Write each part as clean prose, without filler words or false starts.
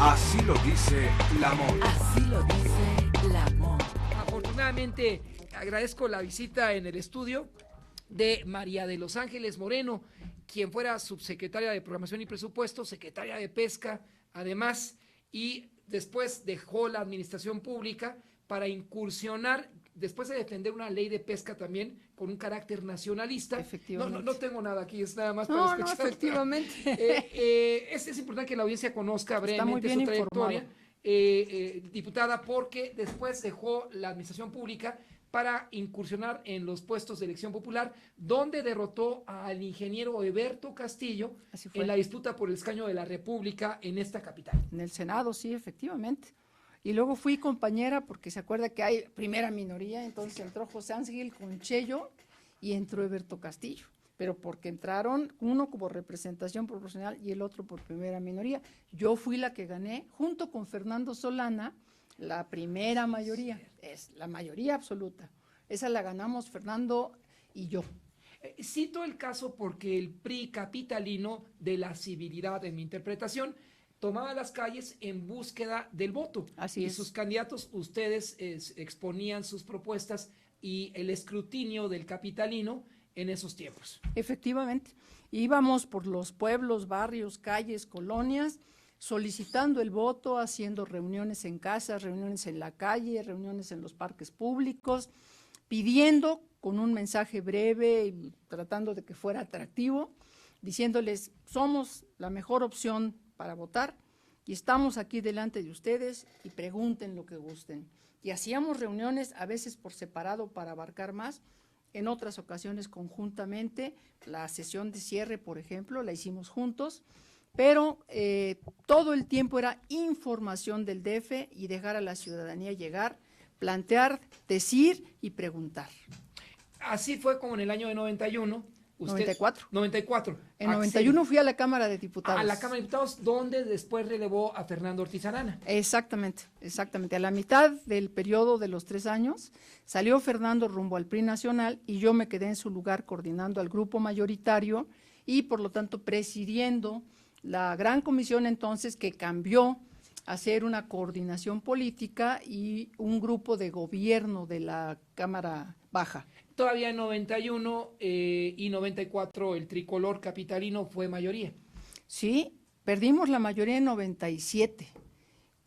Así lo dice la moda. Así lo dice la moda. Afortunadamente agradezco la visita en el estudio de María de los Ángeles Moreno, quien fuera subsecretaria de Programación y Presupuesto, secretaria de Pesca, además, y después dejó la administración pública para incursionar, después de defender una ley de pesca también con un carácter nacionalista. Efectivamente. No tengo nada aquí, es nada más para escuchar. No, efectivamente. Es importante que la audiencia conozca brevemente muy bien su trayectoria, informado. diputada, porque después dejó la administración pública para incursionar en los puestos de elección popular, donde derrotó al ingeniero Eberto Castillo en la disputa por el escaño de la República en esta capital. En el Senado, sí, efectivamente. Y luego fui compañera, porque se acuerda que hay primera minoría, entonces entró José Ángel Conchello y entró Eberto Castillo, pero porque entraron uno como representación proporcional y el otro por primera minoría. Yo fui la que gané, junto con Fernando Solana, la primera mayoría, es la mayoría absoluta. Esa la ganamos Fernando y yo. Cito el caso porque el PRI capitalino, de la civilidad en mi interpretación, tomaba las calles en búsqueda del voto. Así es. Y sus candidatos, ustedes exponían sus propuestas y el escrutinio del capitalino en esos tiempos. Efectivamente, íbamos por los pueblos, barrios, calles, colonias, solicitando el voto, haciendo reuniones en casas, reuniones en la calle, reuniones en los parques públicos, pidiendo con un mensaje breve y tratando de que fuera atractivo, diciéndoles, somos la mejor opción para votar y estamos aquí delante de ustedes y pregunten lo que gusten. Y hacíamos reuniones a veces por separado para abarcar más, en otras ocasiones conjuntamente. La sesión de cierre, por ejemplo, la hicimos juntos, pero todo el tiempo era información del DF y dejar a la ciudadanía llegar, plantear, decir y preguntar. Así fue como en el año de 91. 94. En 91 fui a la Cámara de Diputados. A la Cámara de Diputados, donde después relevó a Fernando Ortiz Arana. Exactamente. A la mitad del periodo de los 3 años, salió Fernando rumbo al PRI nacional y yo me quedé en su lugar coordinando al grupo mayoritario y, por lo tanto, presidiendo la gran comisión entonces que cambió a ser una coordinación política y un grupo de gobierno de la Cámara Baja. Todavía en 91 y 94 el tricolor capitalino fue mayoría. Sí, perdimos la mayoría en 97,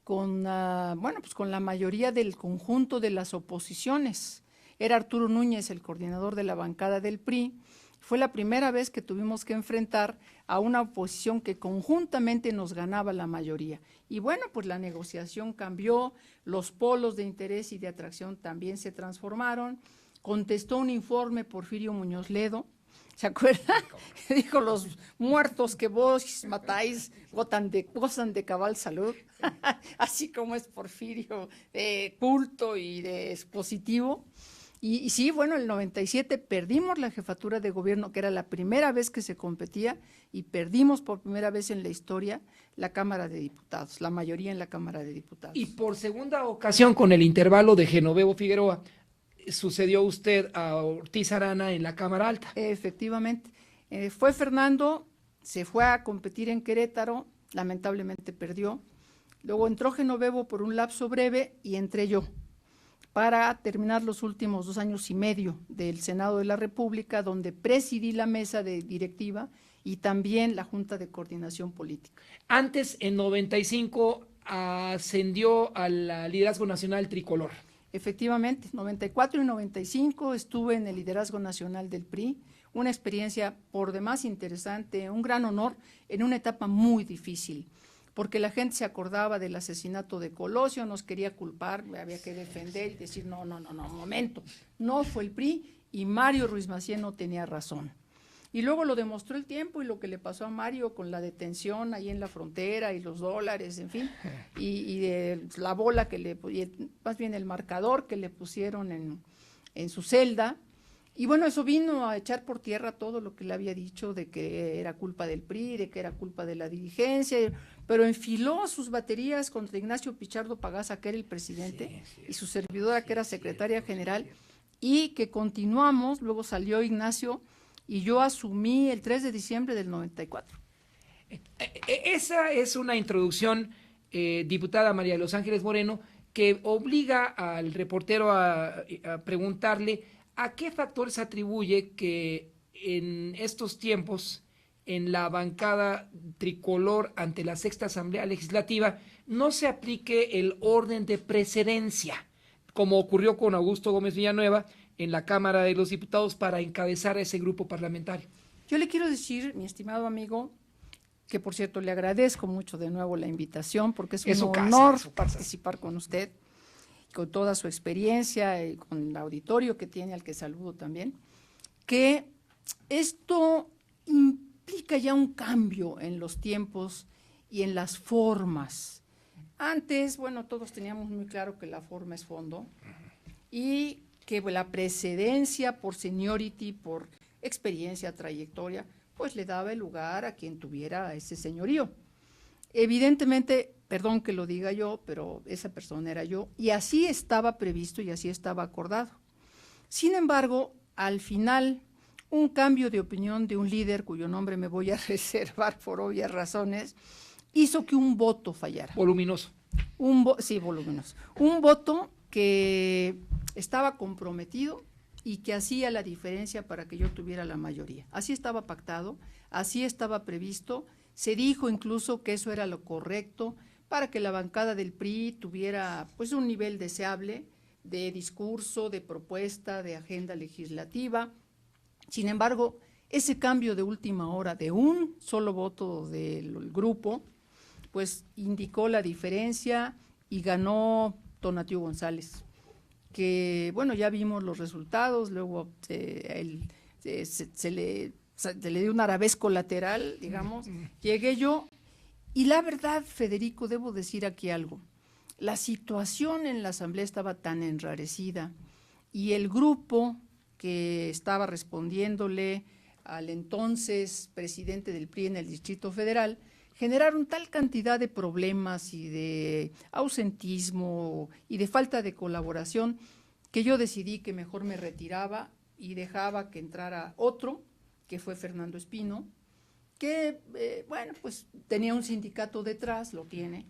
con la mayoría del conjunto de las oposiciones. Era Arturo Núñez el coordinador de la bancada del PRI. Fue la primera vez que tuvimos que enfrentar a una oposición que conjuntamente nos ganaba la mayoría. Y bueno, pues la negociación cambió, los polos de interés y de atracción también se transformaron. Contestó un informe Porfirio Muñoz Ledo, ¿se acuerdan? Dijo, los muertos que vos matáis gozan de cabal salud, así como es Porfirio, de culto y de expositivo. Y sí, bueno, el 97 perdimos la jefatura de gobierno, que era la primera vez que se competía, y perdimos por primera vez en la historia la Cámara de Diputados, la mayoría en la Cámara de Diputados. Y por segunda ocasión, con el intervalo de Genovevo Figueroa, sucedió usted a Ortiz Arana en la Cámara Alta. Efectivamente. Fue Fernando, se fue a competir en Querétaro, lamentablemente perdió. Luego entró Genovevo por un lapso breve y entré yo para terminar los últimos 2 años y medio del Senado de la República, donde presidí la mesa de directiva y también la Junta de Coordinación Política. Antes, en 95, ascendió al liderazgo nacional tricolor. Efectivamente, 94 y 95 estuve en el liderazgo nacional del PRI, una experiencia por demás interesante, un gran honor en una etapa muy difícil, porque la gente se acordaba del asesinato de Colosio, nos quería culpar, había que defender y decir, no, momento, no fue el PRI y Mario Ruiz Massieu no tenía razón. Y luego lo demostró el tiempo y lo que le pasó a Mario con la detención ahí en la frontera y los dólares, en fin, y la bola más bien el marcador que le pusieron en su celda. Y bueno, eso vino a echar por tierra todo lo que le había dicho de que era culpa del PRI, de que era culpa de la dirigencia, pero enfiló sus baterías contra Ignacio Pichardo Pagaza, que era el presidente, y su servidora, que era secretaria general, y que continuamos, luego salió Ignacio, y yo asumí el 3 de diciembre del 94. Esa es una introducción diputada María de los Ángeles Moreno, que obliga al reportero a preguntarle a qué factor se atribuye que en estos tiempos en la bancada tricolor ante la sexta Asamblea Legislativa no se aplique el orden de precedencia, como ocurrió con Augusto Gómez Villanueva en la Cámara de los Diputados para encabezar a ese grupo parlamentario. Yo le quiero decir, mi estimado amigo, que por cierto le agradezco mucho de nuevo la invitación, porque es un honor participar con usted, con toda su experiencia y con el auditorio que tiene, al que saludo también, que esto implica ya un cambio en los tiempos y en las formas. Antes, bueno, todos teníamos muy claro que la forma es fondo y que la precedencia por seniority, por experiencia, trayectoria, pues le daba el lugar a quien tuviera ese señorío. Evidentemente, perdón que lo diga yo, pero esa persona era yo, y así estaba previsto y así estaba acordado. Sin embargo, al final, un cambio de opinión de un líder, cuyo nombre me voy a reservar por obvias razones, hizo que un voto fallara. Voluminoso. Sí, voluminoso. Un voto que estaba comprometido y que hacía la diferencia para que yo tuviera la mayoría. Así estaba pactado, así estaba previsto, se dijo incluso que eso era lo correcto para que la bancada del PRI tuviera pues un nivel deseable de discurso, de propuesta, de agenda legislativa. Sin embargo, ese cambio de última hora de un solo voto del grupo, pues indicó la diferencia y ganó Tonatiuh González, que bueno, ya vimos los resultados, luego se le dio un arabesco lateral, digamos, llegué yo, y la verdad, Federico, debo decir aquí algo, la situación en la Asamblea estaba tan enrarecida, y el grupo que estaba respondiéndole al entonces presidente del PRI en el Distrito Federal, generaron tal cantidad de problemas y de ausentismo y de falta de colaboración que yo decidí que mejor me retiraba y dejaba que entrara otro, que fue Fernando Espino, que, bueno, pues tenía un sindicato detrás, lo tiene,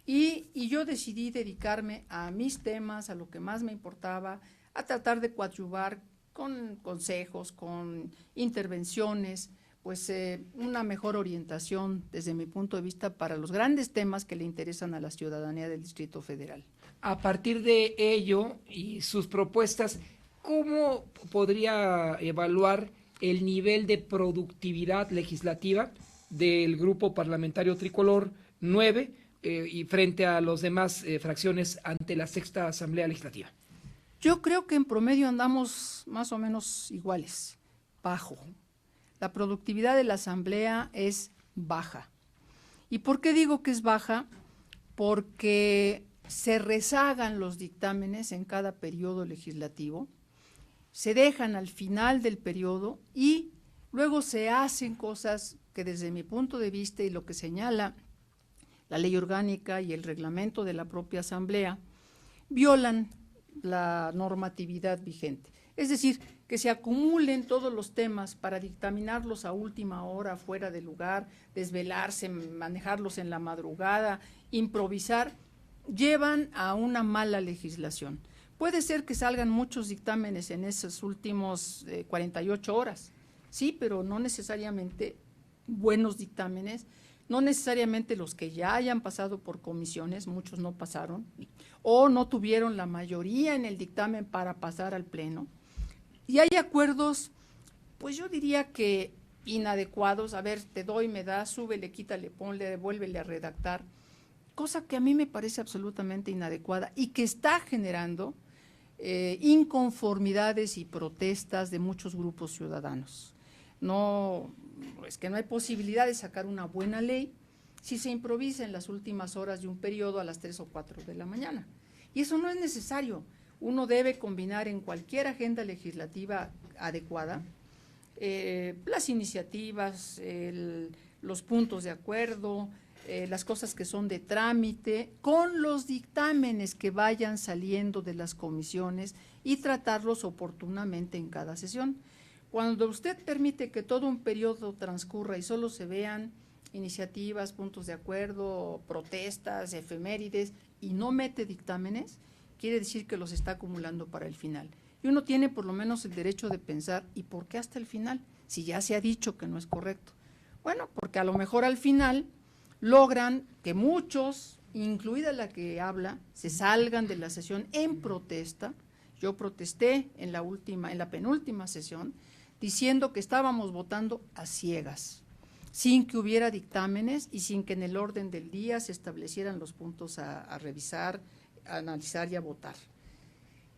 y yo decidí dedicarme a mis temas, a lo que más me importaba, a tratar de coadyuvar con consejos, con intervenciones, pues una mejor orientación desde mi punto de vista para los grandes temas que le interesan a la ciudadanía del Distrito Federal. A partir de ello y sus propuestas, ¿cómo podría evaluar el nivel de productividad legislativa del grupo parlamentario tricolor 9 y frente a las demás fracciones ante la sexta Asamblea Legislativa? Yo creo que en promedio andamos más o menos iguales, bajo. La productividad de la Asamblea es baja. ¿Y por qué digo que es baja? Porque se rezagan los dictámenes en cada periodo legislativo, se dejan al final del periodo y luego se hacen cosas que desde mi punto de vista y lo que señala la ley orgánica y el reglamento de la propia Asamblea, violan la normatividad vigente. Es decir, que se acumulen todos los temas para dictaminarlos a última hora, fuera de lugar, desvelarse, manejarlos en la madrugada, improvisar, llevan a una mala legislación. Puede ser que salgan muchos dictámenes en esos últimos 48 horas, sí, pero no necesariamente buenos dictámenes, no necesariamente los que ya hayan pasado por comisiones, muchos no pasaron, o no tuvieron la mayoría en el dictamen para pasar al pleno. Y hay acuerdos, pues yo diría que inadecuados, a ver, te doy, me das, súbele, quítale, ponle, devuélvele a redactar, cosa que a mí me parece absolutamente inadecuada y que está generando inconformidades y protestas de muchos grupos ciudadanos. No, es que no hay posibilidad de sacar una buena ley si se improvisa en las últimas horas de un periodo a las 3 o 4 de la mañana. Y eso no es necesario. Uno debe combinar en cualquier agenda legislativa adecuada las iniciativas, los puntos de acuerdo, las cosas que son de trámite, con los dictámenes que vayan saliendo de las comisiones y tratarlos oportunamente en cada sesión. Cuando usted permite que todo un periodo transcurra y solo se vean iniciativas, puntos de acuerdo, protestas, efemérides, y no mete dictámenes, quiere decir que los está acumulando para el final. Y uno tiene por lo menos el derecho de pensar, ¿y por qué hasta el final? Si ya se ha dicho que no es correcto. Bueno, porque a lo mejor al final logran que muchos, incluida la que habla, se salgan de la sesión en protesta. Yo protesté en la penúltima sesión, diciendo que estábamos votando a ciegas, sin que hubiera dictámenes y sin que en el orden del día se establecieran los puntos a revisar, a analizar y a votar.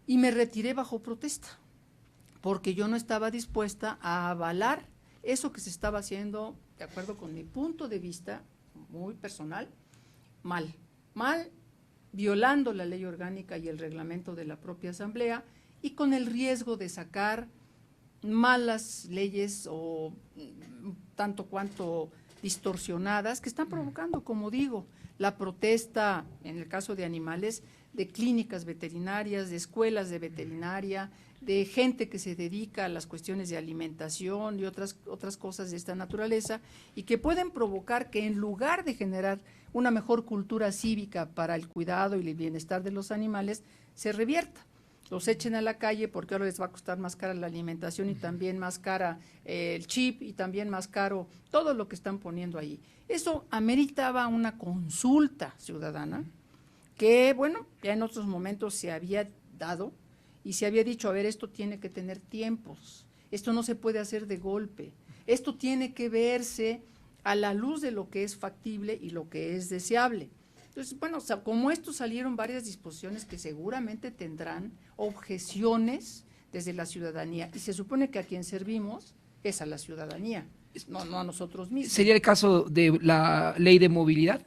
Y me retiré bajo protesta, porque yo no estaba dispuesta a avalar eso que se estaba haciendo, de acuerdo con mi punto de vista muy personal, mal, violando la ley orgánica y el reglamento de la propia Asamblea, y con el riesgo de sacar malas leyes o tanto cuanto distorsionadas que están provocando, como digo, la protesta, en el caso de animales, de clínicas veterinarias, de escuelas de veterinaria, de gente que se dedica a las cuestiones de alimentación y otras cosas de esta naturaleza, y que pueden provocar que en lugar de generar una mejor cultura cívica para el cuidado y el bienestar de los animales, se revierta. Los echen a la calle porque ahora les va a costar más cara la alimentación y también más cara el chip y también más caro todo lo que están poniendo ahí. Eso ameritaba una consulta ciudadana que, bueno, ya en otros momentos se había dado y se había dicho, a ver, esto tiene que tener tiempos, esto no se puede hacer de golpe, esto tiene que verse a la luz de lo que es factible y lo que es deseable. Entonces, bueno, o sea, como esto salieron varias disposiciones que seguramente tendrán objeciones desde la ciudadanía, y se supone que a quien servimos es a la ciudadanía, no a nosotros mismos. ¿Sería el caso de la ley de movilidad?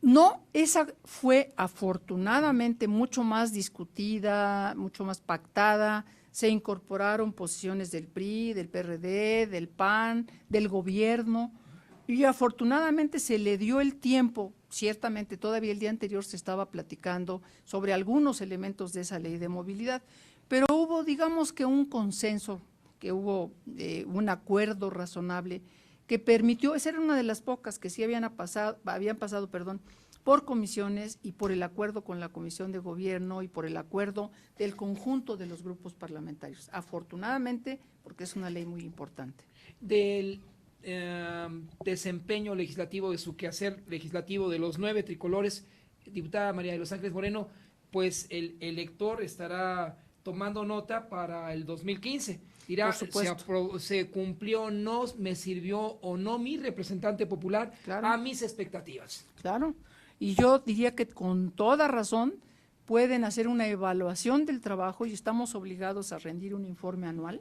No, esa fue afortunadamente mucho más discutida, mucho más pactada, se incorporaron posiciones del PRI, del PRD, del PAN, del gobierno, y afortunadamente se le dio el tiempo. Ciertamente todavía el día anterior se estaba platicando sobre algunos elementos de esa ley de movilidad, pero hubo, digamos que un consenso, que hubo un acuerdo razonable que permitió, esa era una de las pocas que sí habían pasado, por comisiones y por el acuerdo con la Comisión de Gobierno y por el acuerdo del conjunto de los grupos parlamentarios. Afortunadamente, porque es una ley muy importante. Del desempeño legislativo, de su quehacer legislativo de los 9 tricolores, diputada María de los Ángeles Moreno, pues el elector estará tomando nota para el 2015. Dirá, se cumplió o no, me sirvió o no mi representante popular a mis expectativas. Claro, y yo diría que con toda razón pueden hacer una evaluación del trabajo y estamos obligados a rendir un informe anual.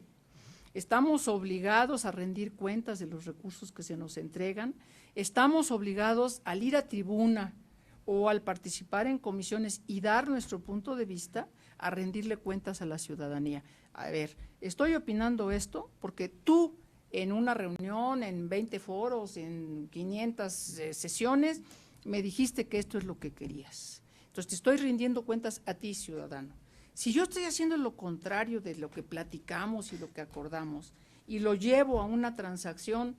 Estamos obligados a rendir cuentas de los recursos que se nos entregan, estamos obligados al ir a tribuna o al participar en comisiones y dar nuestro punto de vista, a rendirle cuentas a la ciudadanía. A ver, estoy opinando esto porque tú en una reunión, en 20 foros, en 500 sesiones, me dijiste que esto es lo que querías. Entonces te estoy rindiendo cuentas a ti, ciudadano. Si yo estoy haciendo lo contrario de lo que platicamos y lo que acordamos y lo llevo a una transacción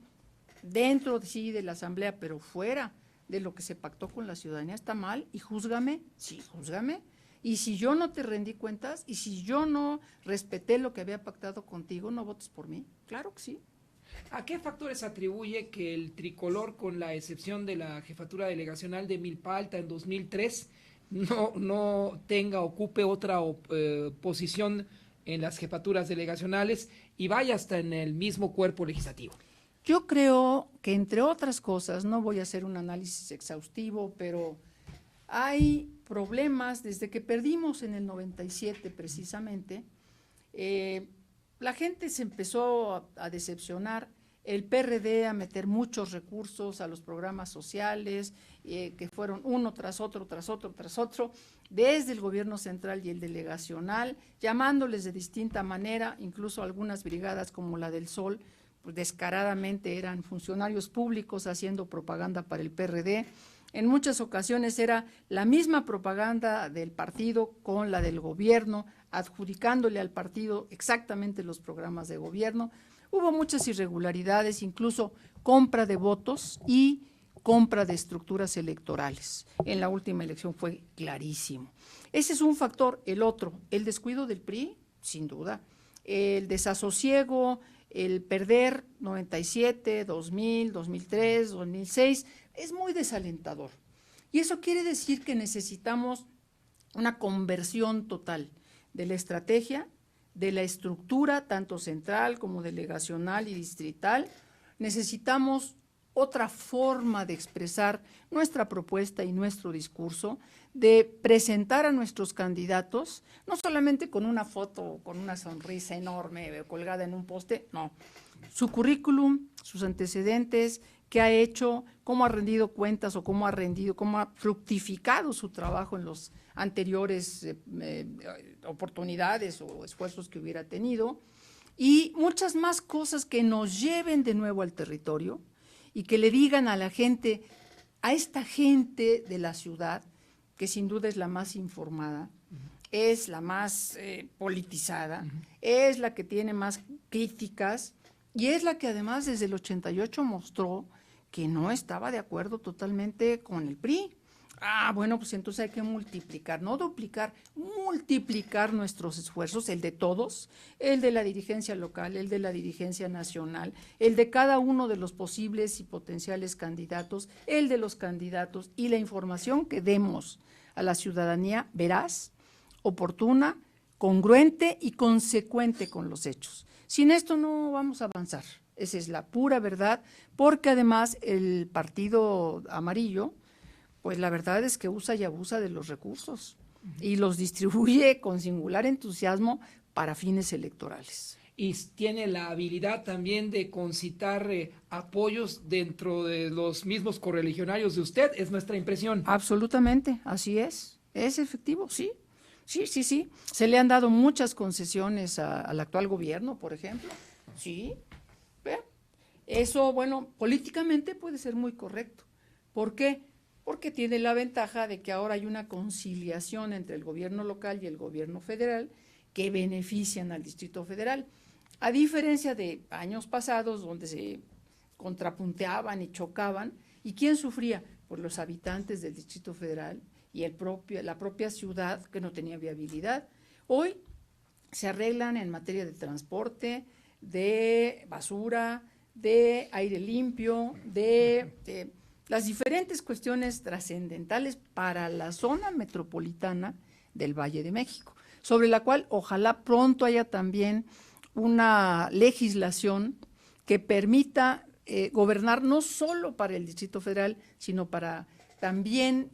dentro de la Asamblea, pero fuera de lo que se pactó con la ciudadanía, está mal, y júzgame, sí, júzgame. Y si yo no te rendí cuentas y si yo no respeté lo que había pactado contigo, no votes por mí. Claro que sí. ¿A qué factores atribuye que el tricolor, con la excepción de la jefatura delegacional de Milpa Alta en 2003, no ocupe otra posición en las jefaturas delegacionales y vaya hasta en el mismo cuerpo legislativo? Yo creo que, entre otras cosas, no voy a hacer un análisis exhaustivo, pero hay problemas desde que perdimos en el 97 precisamente. La gente se empezó a decepcionar, el PRD a meter muchos recursos a los programas sociales, que fueron uno tras otro, desde el gobierno central y el delegacional, llamándoles de distinta manera, incluso algunas brigadas como la del Sol, pues descaradamente eran funcionarios públicos haciendo propaganda para el PRD. En muchas ocasiones era la misma propaganda del partido con la del gobierno, adjudicándole al partido exactamente los programas de gobierno. Hubo muchas irregularidades, incluso compra de votos y compra de estructuras electorales. En la última elección fue clarísimo. Ese es un factor. El otro, el descuido del PRI, sin duda. El desasosiego, el perder 97, 2000, 2003, 2006, es muy desalentador. Y eso quiere decir que necesitamos una conversión total de la estrategia, de la estructura, tanto central como delegacional y distrital. Necesitamos otra forma de expresar nuestra propuesta y nuestro discurso, de presentar a nuestros candidatos, no solamente con una foto, con una sonrisa enorme colgada en un poste, no. Su currículum, sus antecedentes, qué ha hecho, cómo ha rendido cuentas o cómo ha fructificado su trabajo en los anteriores oportunidades o esfuerzos que hubiera tenido, y muchas más cosas que nos lleven de nuevo al territorio y que le digan a la gente, a esta gente de la ciudad, que sin duda es la más informada, es la más politizada, es la que tiene más críticas y es la que además desde el 88 mostró que no estaba de acuerdo totalmente con el PRI. Bueno, pues entonces hay que multiplicar, no duplicar, multiplicar nuestros esfuerzos, el de todos, el de la dirigencia local, el de la dirigencia nacional, el de cada uno de los posibles y potenciales candidatos, el de los candidatos y la información que demos a la ciudadanía veraz, oportuna, congruente y consecuente con los hechos. Sin esto no vamos a avanzar, esa es la pura verdad, porque además el partido amarillo, pues la verdad es que usa y abusa de los recursos y los distribuye con singular entusiasmo para fines electorales. Y tiene la habilidad también de concitar apoyos dentro de los mismos correligionarios de usted, es nuestra impresión. Absolutamente, así es efectivo, sí. Se le han dado muchas concesiones al actual gobierno, por ejemplo, sí. Eso, bueno, políticamente puede ser muy correcto. ¿Por qué? Porque tiene la ventaja de que ahora hay una conciliación entre el gobierno local y el gobierno federal que benefician al Distrito Federal, a diferencia de años pasados donde se contrapunteaban y chocaban. ¿Y quién sufría? Pues los habitantes del Distrito Federal y la propia ciudad que no tenía viabilidad. Hoy se arreglan en materia de transporte, de basura, de aire limpio, de las diferentes cuestiones trascendentales para la zona metropolitana del Valle de México, sobre la cual ojalá pronto haya también una legislación que permita gobernar no solo para el Distrito Federal, sino para también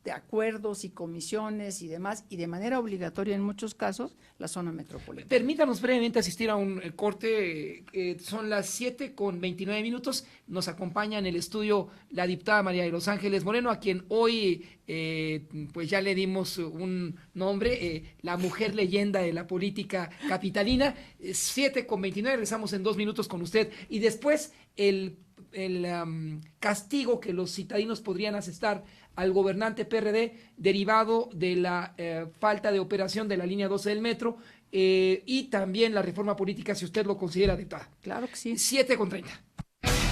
de acuerdos y comisiones y demás, y de manera obligatoria en muchos casos, la zona metropolitana. Permítanos brevemente asistir a un corte, son las 7:29, nos acompaña en el estudio la diputada María de Los Ángeles Moreno, a quien hoy pues ya le dimos un nombre, la mujer leyenda de la política capitalina. 7:29, regresamos en 2 minutos con usted, y después el castigo que los citadinos podrían asestar al gobernante PRD derivado de la falta de operación de la línea 12 del metro, y también la reforma política, si usted lo considera, diputada. Claro que sí. 7:30.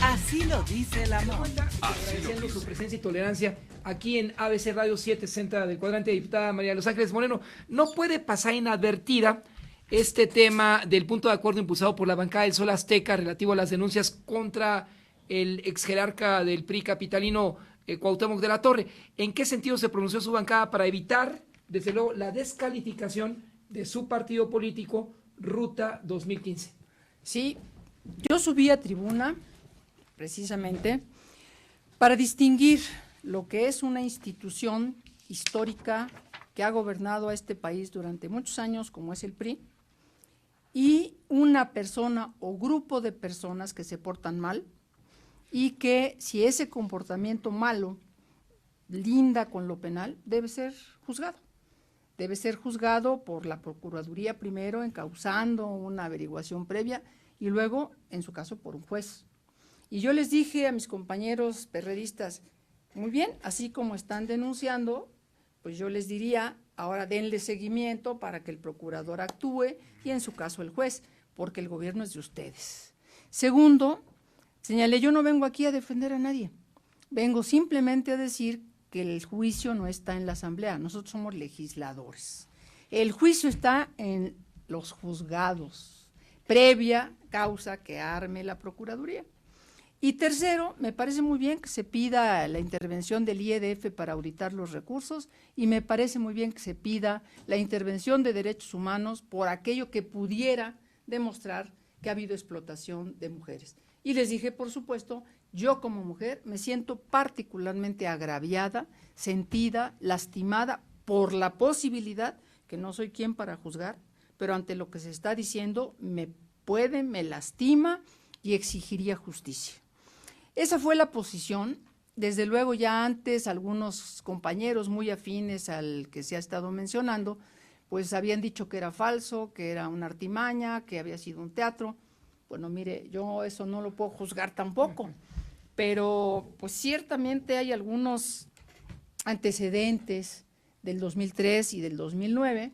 Así lo dice el amor. Agradeciendo su presencia y tolerancia aquí en ABC Radio 760 del cuadrante, diputada María de Los Ángeles Moreno. No puede pasar inadvertida este tema del punto de acuerdo impulsado por la bancada del Sol Azteca relativo a las denuncias contra el ex jerarca del PRI capitalino, Cuauhtémoc de la Torre. ¿En qué sentido se pronunció su bancada para evitar, desde luego, la descalificación de su partido político, Ruta 2015? Sí, yo subí a tribuna precisamente para distinguir lo que es una institución histórica que ha gobernado a este país durante muchos años, como es el PRI, y una persona o grupo de personas que se portan mal, y que si ese comportamiento malo linda con lo penal, debe ser juzgado. Debe ser juzgado por la Procuraduría primero, encauzando una averiguación previa, y luego, en su caso, por un juez. Y yo les dije a mis compañeros perredistas, muy bien, así como están denunciando, pues yo les diría, ahora denle seguimiento para que el procurador actúe y en su caso el juez, porque el gobierno es de ustedes. Segundo, señalé, yo no vengo aquí a defender a nadie, vengo simplemente a decir que el juicio no está en la Asamblea, nosotros somos legisladores. El juicio está en los juzgados, previa causa que arme la Procuraduría. Y tercero, me parece muy bien que se pida la intervención del IEDF para auditar los recursos y me parece muy bien que se pida la intervención de derechos humanos por aquello que pudiera demostrar que ha habido explotación de mujeres. Y les dije, por supuesto, yo como mujer me siento particularmente agraviada, sentida, lastimada por la posibilidad, que no soy quien para juzgar, pero ante lo que se está diciendo me lastima y exigiría justicia. Esa fue la posición. Desde luego ya antes algunos compañeros muy afines al que se ha estado mencionando, pues habían dicho que era falso, que era una artimaña, que había sido un teatro. Bueno, mire, yo eso no lo puedo juzgar tampoco, pero pues ciertamente hay algunos antecedentes del 2003 y del 2009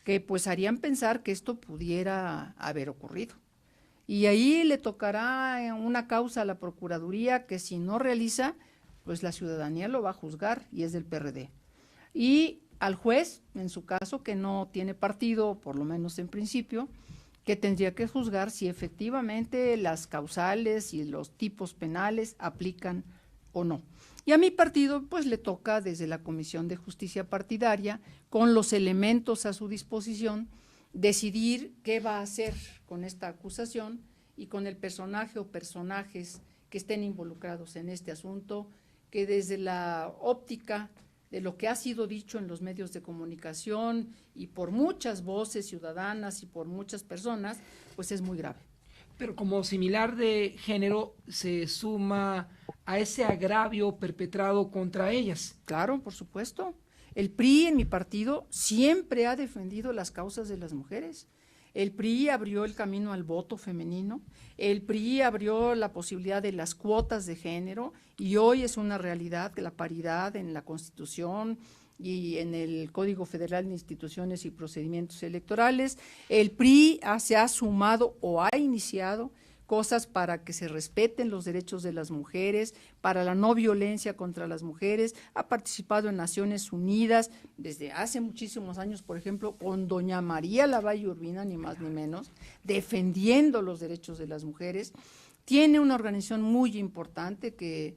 que pues harían pensar que esto pudiera haber ocurrido. Y ahí le tocará una causa a la Procuraduría que si no realiza, pues la ciudadanía lo va a juzgar y es del PRD. Y al juez, en su caso, que no tiene partido, por lo menos en principio, que tendría que juzgar si efectivamente las causales y los tipos penales aplican o no. Y a mi partido, pues le toca desde la Comisión de Justicia Partidaria, con los elementos a su disposición, decidir qué va a hacer con esta acusación y con el personaje o personajes que estén involucrados en este asunto, que desde la óptica de lo que ha sido dicho en los medios de comunicación y por muchas voces ciudadanas y por muchas personas, pues es muy grave. Pero como similar de género se suma a ese agravio perpetrado contra ellas. Claro, por supuesto. El PRI en mi partido siempre ha defendido las causas de las mujeres. El PRI abrió el camino al voto femenino, el PRI abrió la posibilidad de las cuotas de género y hoy es una realidad que la paridad en la Constitución y en el Código Federal de Instituciones y Procedimientos Electorales. El PRI se ha sumado o ha iniciado cosas para que se respeten los derechos de las mujeres, para la no violencia contra las mujeres, ha participado en Naciones Unidas desde hace muchísimos años, por ejemplo, con doña María Lavalle Urbina, ni más ni menos, defendiendo los derechos de las mujeres. Tiene una organización muy importante que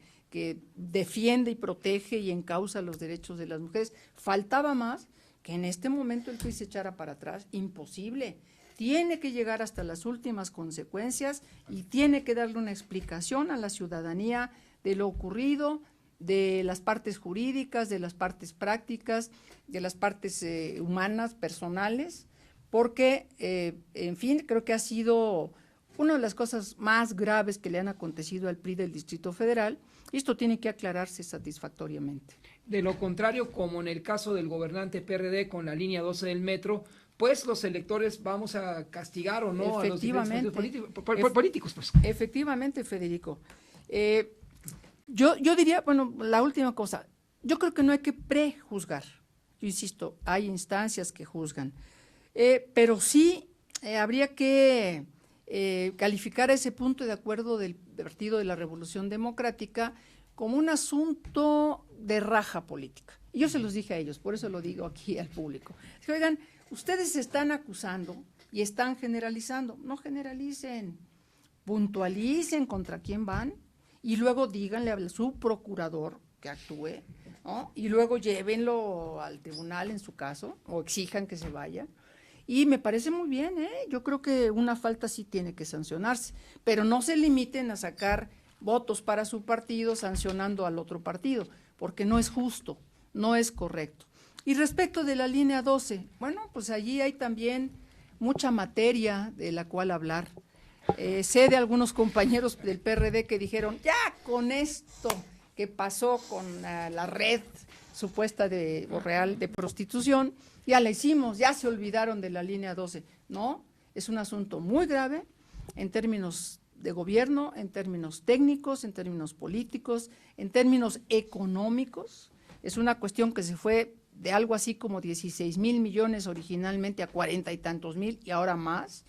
defiende y protege y encausa los derechos de las mujeres. Faltaba más que en este momento el PRI se echara para atrás, imposible. Tiene que llegar hasta las últimas consecuencias y tiene que darle una explicación a la ciudadanía de lo ocurrido, de las partes jurídicas, de las partes prácticas, de las partes humanas, personales, porque, en fin, creo que ha sido una de las cosas más graves que le han acontecido al PRI del Distrito Federal, y esto tiene que aclararse satisfactoriamente. De lo contrario, como en el caso del gobernante PRD con la línea 12 del metro, pues los electores vamos a castigar o no a los diferentes políticos. Pues. Efectivamente, Federico. Yo diría, bueno, la última cosa, yo creo que no hay que prejuzgar. Yo insisto, hay instancias que juzgan, pero sí habría que calificar ese punto de acuerdo del Partido de la Revolución Democrática como un asunto de raja política. Y yo se los dije a ellos, por eso lo digo aquí al público. Oigan, ustedes se están acusando y están generalizando. No generalicen, puntualicen contra quién van y luego díganle a su procurador que actúe, ¿no? Y luego llévenlo al tribunal en su caso o exijan que se vaya. Y me parece muy bien, yo creo que una falta sí tiene que sancionarse, pero no se limiten a sacar votos para su partido sancionando al otro partido, porque no es justo, no es correcto. Y respecto de la línea 12, bueno, pues allí hay también mucha materia de la cual hablar. Sé de algunos compañeros del PRD que dijeron, ya con esto que pasó con la red supuesta o real de prostitución, ya la hicimos, ya se olvidaron de la línea 12. No, es un asunto muy grave en términos de gobierno, en términos técnicos, en términos políticos, en términos económicos. Es una cuestión que se fue de algo así como 16,000 millones originalmente a 40 y tantos mil y ahora más,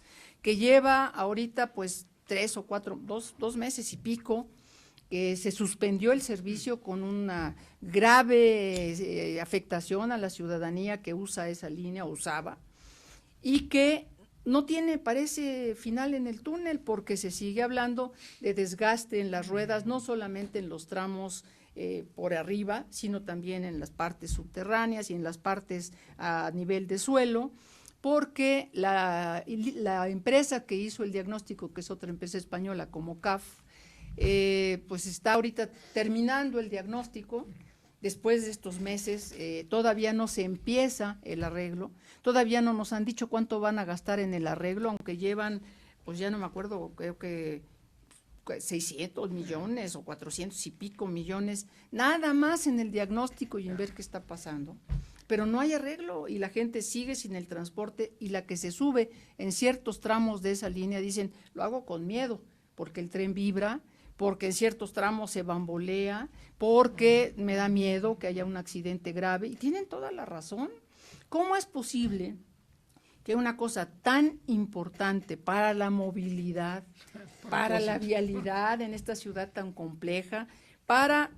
que lleva ahorita pues 2 meses y pico, que se suspendió el servicio con una grave afectación a la ciudadanía que usa esa línea, o usaba, y que no tiene, parece, final en el túnel, porque se sigue hablando de desgaste en las ruedas, no solamente en los tramos por arriba, sino también en las partes subterráneas y en las partes a nivel de suelo, porque la empresa que hizo el diagnóstico, que es otra empresa española como CAF, pues está ahorita terminando el diagnóstico. Después de estos meses todavía no se empieza el arreglo, todavía no nos han dicho cuánto van a gastar en el arreglo, aunque llevan, pues ya no me acuerdo, creo que 600 millones o 400 y pico millones, nada más en el diagnóstico y en ver qué está pasando. Pero no hay arreglo y la gente sigue sin el transporte, y la que se sube en ciertos tramos de esa línea dicen, lo hago con miedo, porque el tren vibra, porque en ciertos tramos se bambolea, porque me da miedo que haya un accidente grave, y tienen toda la razón. ¿Cómo es posible que una cosa tan importante para la movilidad, para la vialidad en esta ciudad tan compleja, para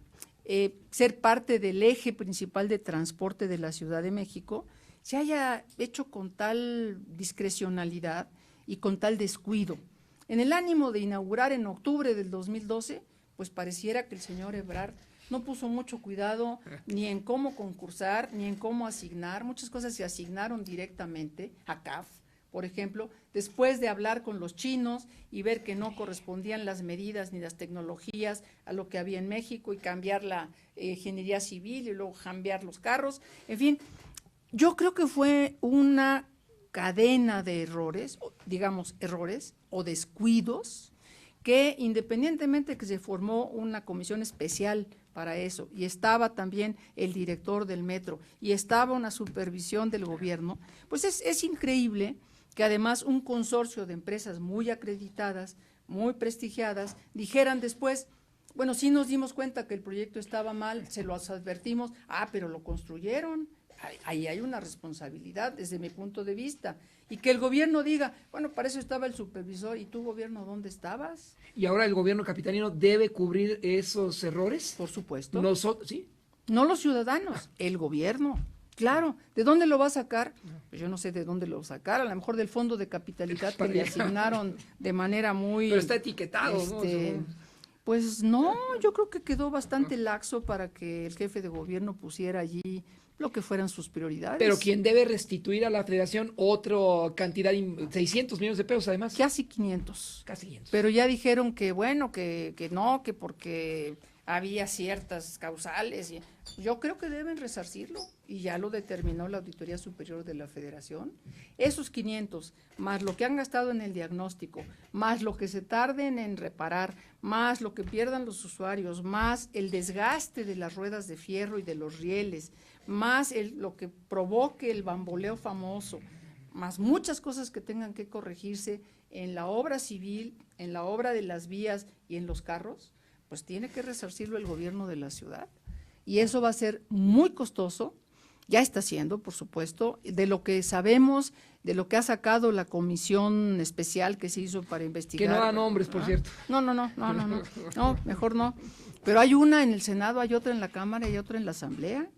ser parte del eje principal de transporte de la Ciudad de México, se haya hecho con tal discrecionalidad y con tal descuido? En el ánimo de inaugurar en octubre del 2012, pues pareciera que el señor Ebrard no puso mucho cuidado ni en cómo concursar, ni en cómo asignar. Muchas cosas se asignaron directamente a CAF, por ejemplo, después de hablar con los chinos y ver que no correspondían las medidas ni las tecnologías a lo que había en México, y cambiar la ingeniería civil y luego cambiar los carros. En fin, yo creo que fue una cadena de errores, digamos errores o descuidos, que independientemente que se formó una comisión especial para eso, y estaba también el director del metro, y estaba una supervisión del gobierno, pues es increíble que además un consorcio de empresas muy acreditadas, muy prestigiadas, dijeran después, bueno, sí nos dimos cuenta que el proyecto estaba mal, se los advertimos, pero lo construyeron. Ahí hay una responsabilidad desde mi punto de vista, y que el gobierno diga, bueno, para eso estaba el supervisor, ¿y tú, gobierno, dónde estabas? ¿Y ahora el gobierno capitalino debe cubrir esos errores? Por supuesto. Nosotros, ¿sí? No los ciudadanos, el gobierno. Claro, ¿de dónde lo va a sacar? Pues yo no sé de dónde lo va a sacar, a lo mejor del fondo de capitalidad que le asignaron de manera muy... Pero está etiquetado, ¿no? Pues no, yo creo que quedó bastante laxo para que el jefe de gobierno pusiera allí lo que fueran sus prioridades. Pero quien debe restituir a la federación otra cantidad, 600 millones de pesos además. Casi 500. Casi 500. Pero ya dijeron que bueno, que no, que porque había ciertas causales. Yo creo que deben resarcirlo, y ya lo determinó la Auditoría Superior de la Federación. Esos 500, más lo que han gastado en el diagnóstico, más lo que se tarden en reparar, más lo que pierdan los usuarios, más el desgaste de las ruedas de fierro y de los rieles, más lo que provoque el bamboleo famoso, más muchas cosas que tengan que corregirse en la obra civil, en la obra de las vías y en los carros, pues tiene que resarcirlo el gobierno de la ciudad. Y eso va a ser muy costoso, ya está siendo, por supuesto, de lo que sabemos, de lo que ha sacado la comisión especial que se hizo para investigar. Que no da nombres, por cierto. No, mejor no. Pero hay una en el Senado, hay otra en la Cámara y otra en la Asamblea.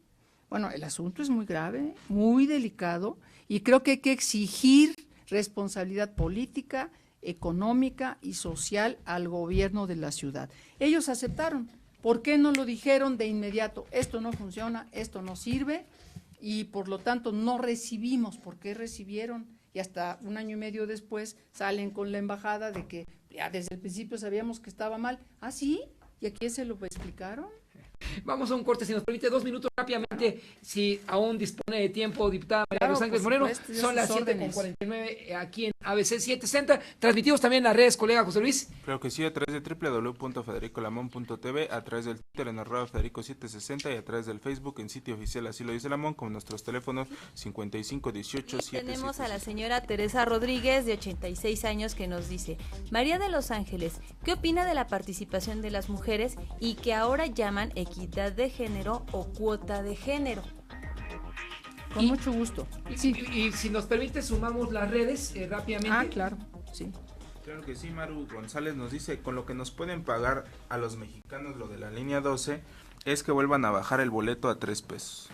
Bueno, el asunto es muy grave, muy delicado, y creo que hay que exigir responsabilidad política, económica y social al gobierno de la ciudad. Ellos aceptaron. ¿Por qué no lo dijeron de inmediato? Esto no funciona, esto no sirve, y por lo tanto no recibimos. ¿Por qué recibieron? Y hasta 1 año y medio después salen con la embajada de que ya desde el principio sabíamos que estaba mal. ¿Ah, sí? ¿Y a quién se lo explicaron? Vamos a un corte, si nos permite 2 minutos rápidamente, si aún dispone de tiempo, diputada María de los Ángeles Moreno. Son las 7:49 aquí en ABC 760. Transmitimos también en las redes, colega José Luis. Creo que sí, a través de www.federicolamon.tv, a través del Twitter en @Federico760 y a través del Facebook en sitio oficial Así lo dice Lamón, con nuestros teléfonos 5518 777. Tenemos a la señora Teresa Rodríguez, de 86 años, que nos dice: María de los Ángeles, ¿qué opina de la participación de las mujeres y que ahora llaman equidad de género o cuota de género? Con mucho gusto. Y si nos permite, sumamos las redes rápidamente. Claro. ¿sí? Claro que sí, Maru González nos dice, con lo que nos pueden pagar a los mexicanos lo de la línea 12 es que vuelvan a bajar el boleto a 3 pesos.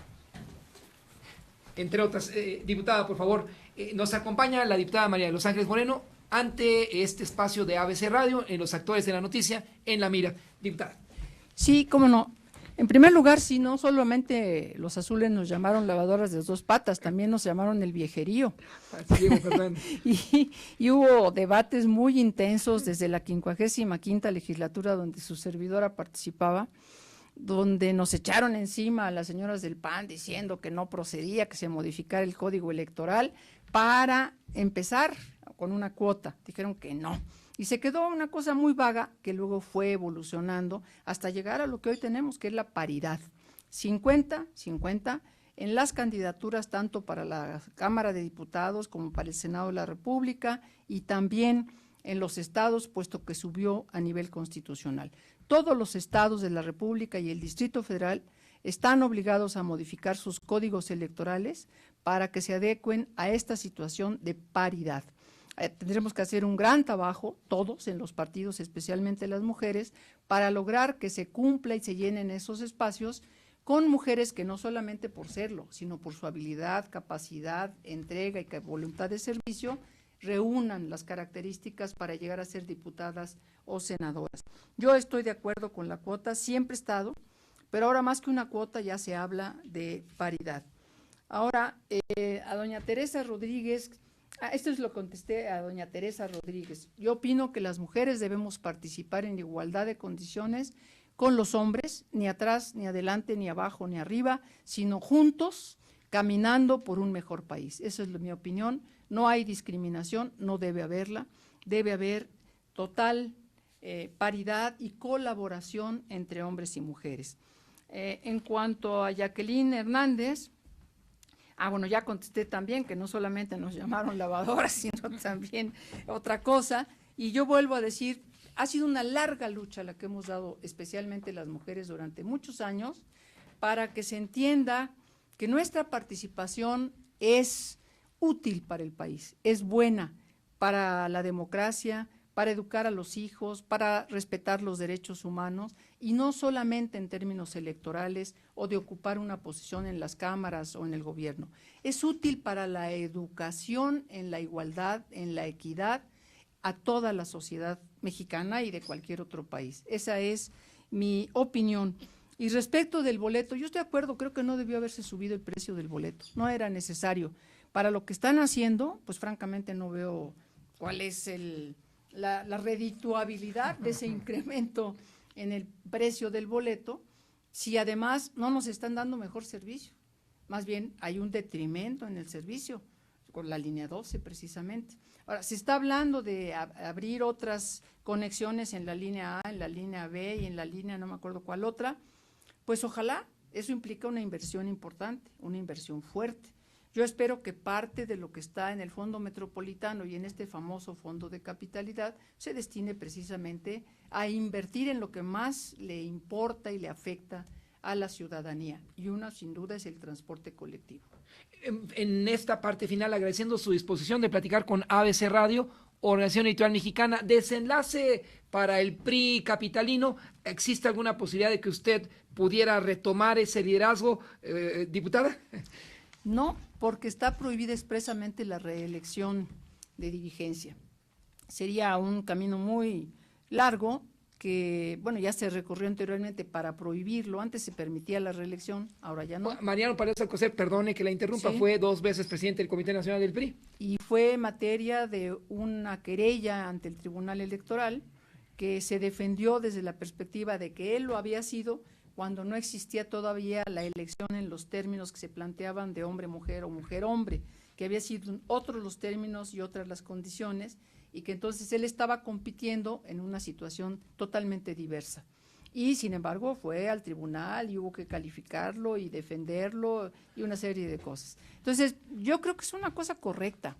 Entre otras, diputada, por favor, nos acompaña la diputada María de Los Ángeles Moreno ante este espacio de ABC Radio, en los actores de la noticia, en la mira. Diputada. Sí, cómo no. En primer lugar, sí, no solamente los azules nos llamaron lavadoras de 2 patas, también nos llamaron el viejerío. Diego Fernández. y hubo debates muy intensos desde la 55ª legislatura donde su servidora participaba, donde nos echaron encima a las señoras del PAN diciendo que no procedía que se modificara el código electoral para empezar con una cuota. Dijeron que no. Y se quedó una cosa muy vaga que luego fue evolucionando hasta llegar a lo que hoy tenemos, que es la paridad. 50-50 en las candidaturas tanto para la Cámara de Diputados como para el Senado de la República y también en los estados, puesto que subió a nivel constitucional. Todos los estados de la República y el Distrito Federal están obligados a modificar sus códigos electorales para que se adecuen a esta situación de paridad. Tendremos que hacer un gran trabajo, todos en los partidos, especialmente las mujeres, para lograr que se cumpla y se llenen esos espacios con mujeres que no solamente por serlo, sino por su habilidad, capacidad, entrega y voluntad de servicio, reúnan las características para llegar a ser diputadas o senadoras. Yo estoy de acuerdo con la cuota, siempre he estado, pero ahora más que una cuota ya se habla de paridad. Ahora, a doña Teresa Rodríguez, esto es lo contesté a doña Teresa Rodríguez. Yo opino que las mujeres debemos participar en igualdad de condiciones con los hombres, ni atrás, ni adelante, ni abajo, ni arriba, sino juntos, caminando por un mejor país. Esa es mi opinión. No hay discriminación, no debe haberla. Debe haber total paridad y colaboración entre hombres y mujeres. En cuanto a Jacqueline Hernández, bueno, ya contesté también que no solamente nos llamaron lavadoras, sino también otra cosa. Y yo vuelvo a decir, ha sido una larga lucha la que hemos dado, especialmente las mujeres, durante muchos años, para que se entienda que nuestra participación es útil para el país, es buena para la democracia, para educar a los hijos, para respetar los derechos humanos, y no solamente en términos electorales o de ocupar una posición en las cámaras o en el gobierno. Es útil para la educación en la igualdad, en la equidad, a toda la sociedad mexicana y de cualquier otro país. Esa es mi opinión. Y respecto del boleto, yo estoy de acuerdo, creo que no debió haberse subido el precio del boleto, no era necesario. Para lo que están haciendo, pues francamente no veo cuál es la redituabilidad de ese incremento en el precio del boleto, si además no nos están dando mejor servicio. Más bien hay un detrimento en el servicio, con la línea 12 precisamente. Ahora, se está hablando de abrir otras conexiones en la línea A, en la línea B y en la línea no me acuerdo cuál otra, pues ojalá, eso implica una inversión importante, una inversión fuerte. Yo espero que parte de lo que está en el Fondo Metropolitano y en este famoso Fondo de Capitalidad se destine precisamente a invertir en lo que más le importa y le afecta a la ciudadanía, y una sin duda es el transporte colectivo. En esta parte final, agradeciendo su disposición de platicar con ABC Radio, Organización Editorial Mexicana. Desenlace para el PRI capitalino, ¿existe alguna posibilidad de que usted pudiera retomar ese liderazgo, diputada? No, porque está prohibida expresamente la reelección de dirigencia. Sería un camino muy largo que, bueno, ya se recorrió anteriormente para prohibirlo. Antes se permitía la reelección, ahora ya no. Mariano Palacio Alcocer, perdone que la interrumpa, Sí. fue 2 veces presidente del Comité Nacional del PRI. Y fue materia de una querella ante el Tribunal Electoral que se defendió desde la perspectiva de que él lo había sido cuando no existía todavía la elección en los términos que se planteaban de hombre-mujer o mujer-hombre, que había sido otros los términos y otras las condiciones, y que entonces él estaba compitiendo en una situación totalmente diversa. Y sin embargo fue al tribunal y hubo que calificarlo y defenderlo y una serie de cosas. Entonces yo creo que es una cosa correcta.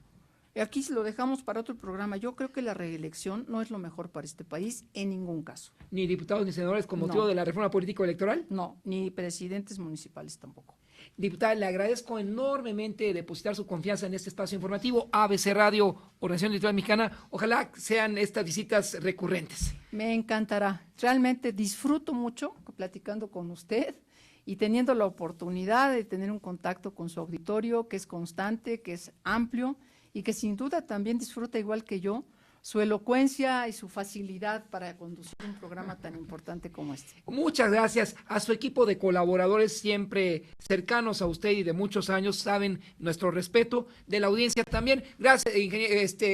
Aquí lo dejamos para otro programa. Yo creo que la reelección no es lo mejor para este país en ningún caso. Ni diputados ni senadores con motivo No. de la reforma político-electoral. No, ni presidentes municipales tampoco. Diputada, le agradezco enormemente depositar su confianza en este espacio informativo. ABC Radio, Organización Editorial Mexicana, ojalá sean estas visitas recurrentes. Me encantará. Realmente disfruto mucho platicando con usted y teniendo la oportunidad de tener un contacto con su auditorio, que es constante, que es amplio y que sin duda también disfruta igual que yo su elocuencia y su facilidad para conducir un programa tan importante como este. Muchas gracias a su equipo de colaboradores siempre cercanos a usted y de muchos años, saben nuestro respeto, de la audiencia también. Gracias,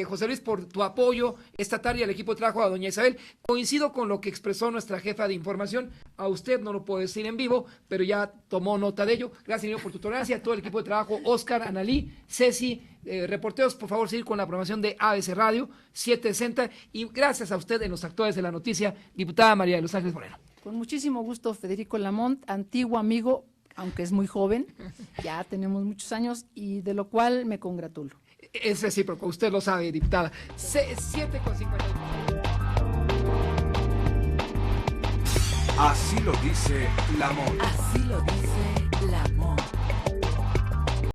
José Luis, por tu apoyo esta tarde al equipo de trabajo, a doña Isabel. Coincido con lo que expresó nuestra jefa de información. A usted no lo puedo decir en vivo, pero ya tomó nota de ello. Gracias, Emilio, por tu tolerancia. A todo el equipo de trabajo, Oscar, Analí, Ceci, reporteros, por favor, seguir con la programación de ABC Radio 760 y gracias a usted en los actores de la noticia, diputada María de los Ángeles Moreno. Con muchísimo gusto, Federico Lamont, antiguo amigo, aunque es muy joven, ya tenemos muchos años y de lo cual me congratulo. Es recíproco, usted lo sabe, diputada. 7:50. Así lo dice Lamont. Así lo dice Lamont.